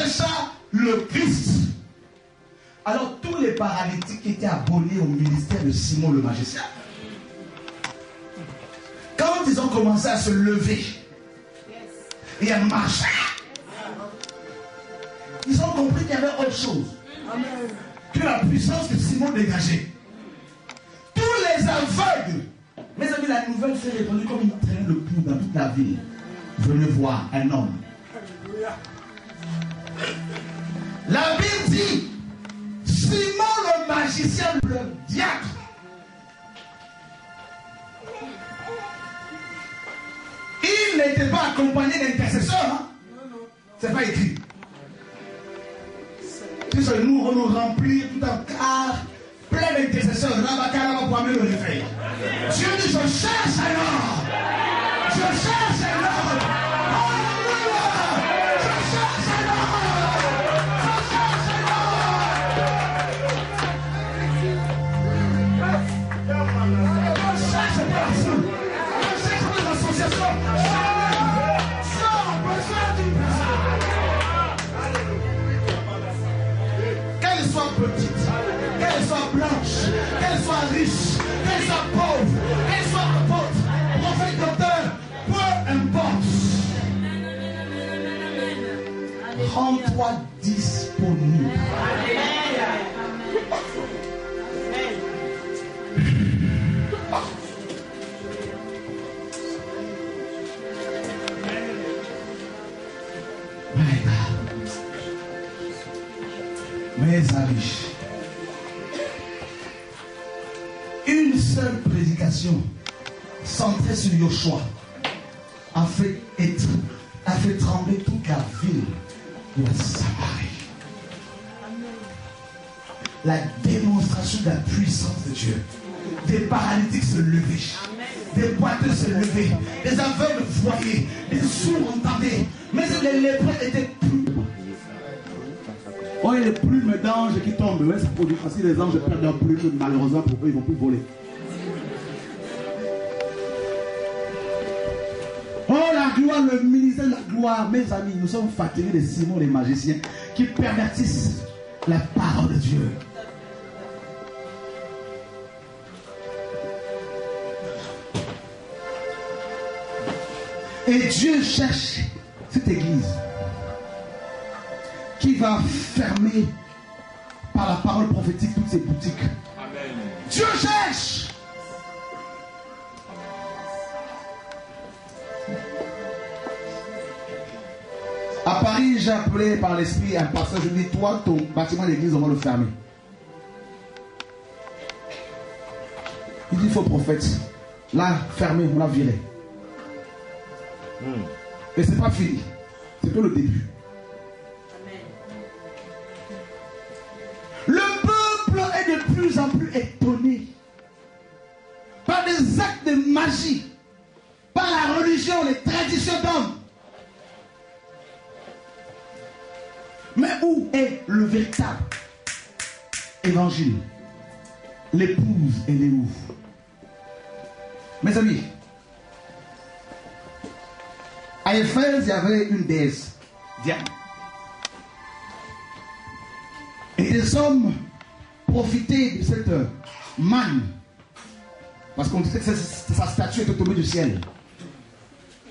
chercha le Christ. Alors tous les paralytiques étaient abonnés au ministère de Simon le magicien. Quand ils ont commencé à se lever et à marcher, ils ont compris qu'il y avait autre chose. Que la puissance de Simon dégageait. Tous les aveugles, mes amis, la nouvelle s'est répandue comme une traîne de poudre dans toute la ville. Venez voir un homme. La Bible dit, Simon le magicien, le diacre, il n'était pas accompagné d'intercesseurs. Hein? C'est pas écrit. Nous, on nous remplit tout un quart plein d'intercesseurs. Rabakara pour amener le réveil. Dieu dit, je cherche un homme. Je cherche un homme. Alléluia. Je cherche un homme. Je cherche un homme. Je cherche partout. Je cherche dans les associations. Sans besoin d'une personne. Qu'elle soit petite, qu'elle soit blanche, qu'elle soit riche, qu'elle soit pauvre, qu'elle soit apôtre, prophète, docteur, peu importe. Rends-toi disponible. Mes amis, une seule prédication centrée sur Yoshua a fait trembler toute la ville de la Samarie. La démonstration de la puissance de Dieu. Des paralytiques se levaient, des boiteux se levaient, des aveugles voyaient, des sourds entendaient, mais les lépreux étaient plus. Oh, il y a les plumes d'anges qui tombent. Ouais, c'est produit facile. Les anges perdent leurs plumes, malheureusement, pour eux, ils ne vont plus voler. Oh, la gloire, le ministère de la gloire. Mes amis, nous sommes fatigués de Simon, les magiciens, qui pervertissent la parole de Dieu. Et Dieu cherche cette église qui va fermer par la parole prophétique toutes ces boutiques. Amen. Dieu cherche. À Paris, j'ai appelé par l'esprit un pasteur. Je lui dis, toi, ton bâtiment d'église, on va le fermer. Il dit, faux prophète. Là, fermé, on l'a viré. Et c'est pas fini. C'est que le début. Le peuple est de plus en plus étonné par des actes de magie, par la religion, les traditions d'hommes. Mais où est le véritable évangile? L'épouse, elle est où? Mes amis, à Éphèse, il y avait une déesse, Diane. Et les hommes profitaient de cette manne. Parce qu'on disait que sa statue était tombée du ciel.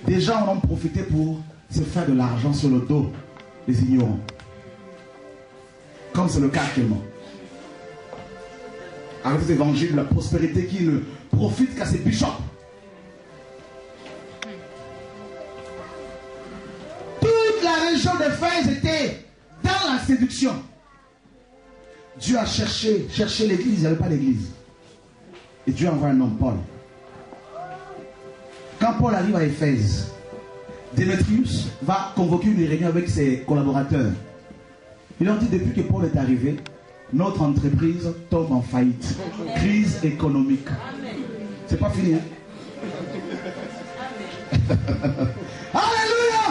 Des gens en ont profité pour se faire de l'argent sur le dos des ignorants. Comme c'est le cas actuellement. Avec cet évangile de la prospérité qui ne profite qu'à ses bishops. Toute la région d'Éphèse était dans la séduction. Dieu a cherché l'église, il n'y avait pas d'église. Et Dieu envoie un homme, Paul. Quand Paul arrive à Éphèse, Démétrius va convoquer une réunion avec ses collaborateurs. Il leur dit, depuis que Paul est arrivé, notre entreprise tombe en faillite. Crise économique. C'est pas fini, hein? Alléluia!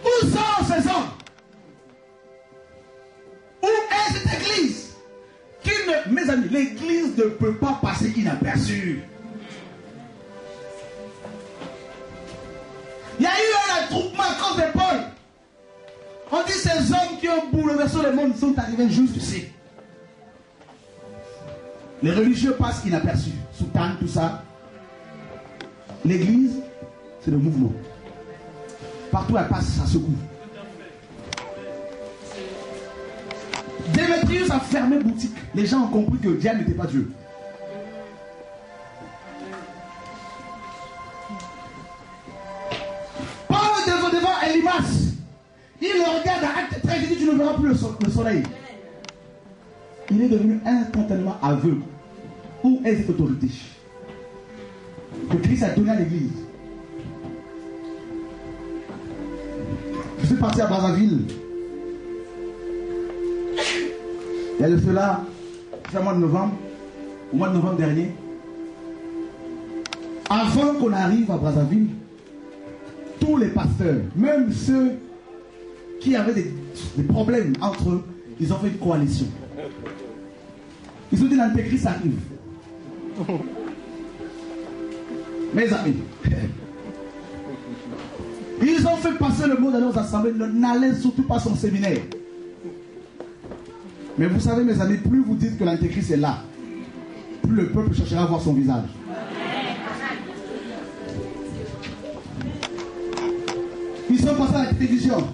Où sont ces hommes? Où est cette église? Mes amis, l'église ne peut pas passer inaperçue. Il y a eu un attroupement à cause de Paul. On dit ces hommes qui ont bouleversé le monde sont arrivés juste ici. Les religieux passent inaperçus. Soutane, tout ça. L'église, c'est le mouvement. Partout elle passe, ça secoue. Démétrius a fermé boutique. Les gens ont compris que Diane n'était pas Dieu. Paul devant Elimas, il le regarde à Acte 13, il dit tu ne verras plus le soleil. Il est devenu instantanément aveugle. Où est cette autorité que Christ a donnée à l'église? Je suis parti à Brazzaville. Il y a de cela, c'est au mois de novembre, dernier. Avant qu'on arrive à Brazzaville, tous les pasteurs, même ceux qui avaient des problèmes entre eux, ils ont fait une coalition. Ils ont dit l'antéchrist arrive. Mes amis, ils ont fait passer le mot dans leurs assemblées, n'allez surtout pas son séminaire. Mais vous savez, mes amis, plus vous dites que l'antéchrist est là, plus le peuple cherchera à voir son visage. Ils sont passés à la télévision.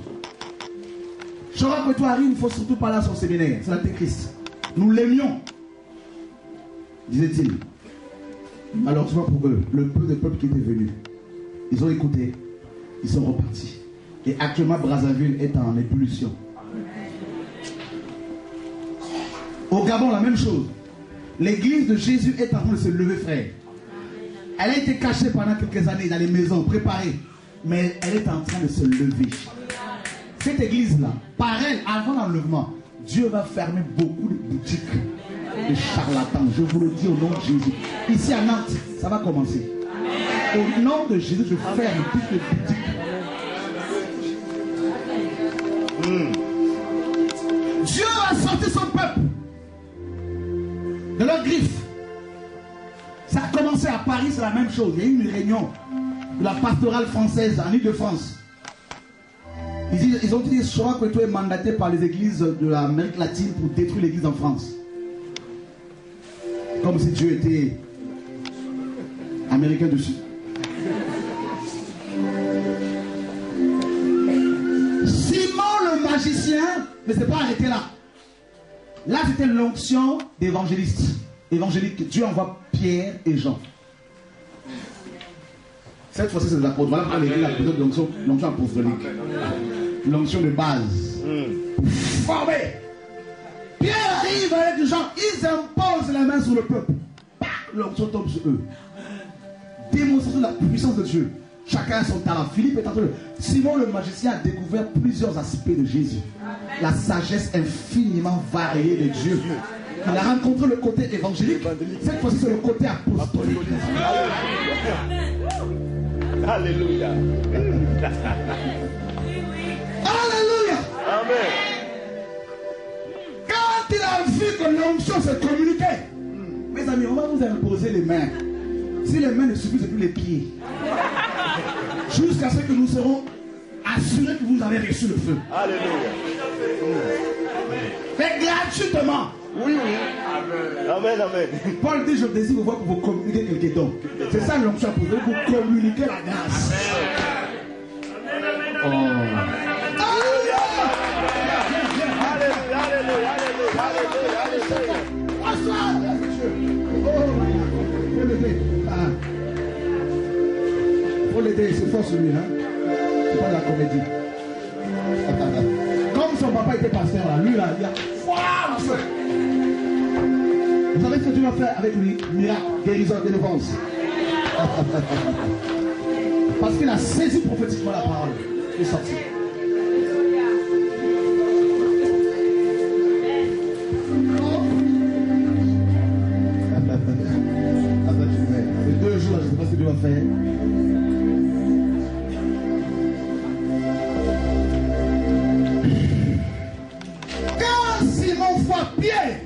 Je crois que toi, Harry, il ne faut surtout pas là à son séminaire. C'est l'antéchrist. Nous l'aimions, disait-il. Malheureusement pour eux, le peu de peuple qui était venu, ils ont écouté, ils sont repartis. Et actuellement, Brazzaville est en ébullition. Au Gabon, la même chose. L'église de Jésus est en train de se lever, frère. Elle a été cachée pendant quelques années dans les maisons, préparée. Mais elle est en train de se lever. Cette église-là, par elle, avant l'enlèvement, Dieu va fermer beaucoup de boutiques de charlatans. Je vous le dis au nom de Jésus. Ici à Nantes, ça va commencer. Au nom de Jésus, je ferme toutes les boutiques. Dieu a sorti son peuple de leurs griffes. Ça a commencé à Paris, c'est la même chose. Il y a eu une réunion de la pastorale française en Ile-de-France. Ils ont dit que Sora Kweto est mandaté par les églises de l'Amérique latine pour détruire l'église en France. Comme si Dieu était américain dessus. Simon le magicien ne s'est pas arrêté là. Là, c'était l'onction d'évangéliste. Évangélique. Dieu envoie Pierre et Jean. Cette fois-ci, c'est de l'apôtre. Voilà pourquoi l'église a besoin de l'onction apostolique. L'onction de base. Formé. Pierre arrive avec Jean. Ils imposent la main sur le peuple. L'onction tombe sur eux. Démonstration de la puissance de Dieu. Chacun a son talent. Philippe est en train de... Simon le magicien a découvert plusieurs aspects de Jésus. La sagesse infiniment variée de Dieu. Il a rencontré le côté évangélique. Cette fois-ci, c'est le côté apostolique. Alléluia. Alléluia. Amen. Quand il a vu que l'onction se communiquait, mes amis, on va vous imposer les mains. Si les mains ne suffisent plus, les pieds. Jusqu'à ce que nous serons assurés que vous avez reçu le feu. Alléluia. Mais gratuitement. Oui, oui. Amen, amen. Paul dit, je désire vous voir que vous communiquez quelques dons. C'est ça l'onction pour vous communiquer la grâce. Oh. Alléluia. Alléluia, alléluia. Faut l'aider. Faut l'aider, c'est fort celui, hein. C'est pas de la comédie. Comme son papa était pasteur là, lui là, il a foi en feu. Vous savez ce que Dieu va faire avec lui? Miracle, guérison, délivrance. Parce qu'il a saisi prophétiquement la parole. Il est sorti. Les 2 jours, je ne sais pas ce que Dieu va faire. Quand Simon voit Pierre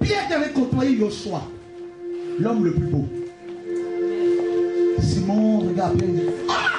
qui avait côtoyé Yoshua, l'homme le plus beau. Simon regarde Pierre et dit, ah!